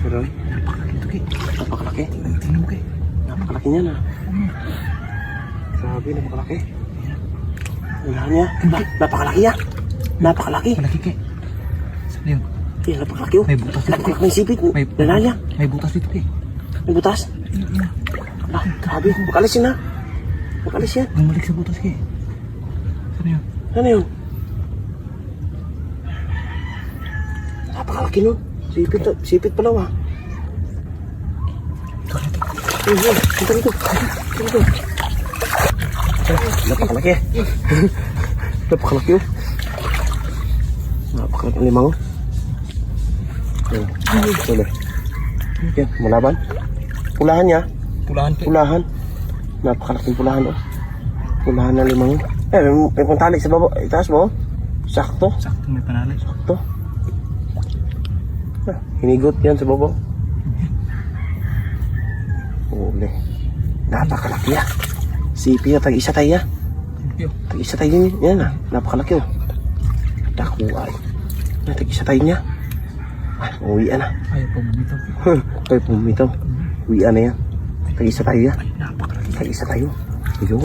Pero napakalaki. Tingnan mo kay. Napakalaki niya na. Grabe, napakalaki. Wala niya. Napakalaki yan. Napakalaki. Malaki kay. Sabi yun. Yan, napakalaki oh. May butas dito. Napakalaki ng sipit. May Nanalya. May butas dito kay. May butas. Ah, grabe. Makalis yun ha. Makalis yan. Bumalik sa butas kay. Sabi yun. Ano yun? Napakalaki nun. Sipit pala wa. Ito dito. Napakalaki. Napakalaki oh. Napakalaki ang limang oh. Yan. Yan, malaban. Pulahan niya. Pulahan kay. Pulahan. Napakalaking pulahan oh. Pulahan na limang oh. May pantali sa baba. Itaas mo oh. Sakto. Sakto may panalay. Sakto. Hinigot yan sa baba. Uli. Napakalaki ah. Sipi na, tag-isa tayo ah. Tag-isa tayo niya. Yan ah, napakalaki oh. Dakuay. Tag-isa tayo niya. Ay, uwian na. Ayaw pa bumitaw. Ay, pumitaw. Uwian na yan. Tag-isa tayo ah. Napakalaki. Tag-isa tayo. Ayun.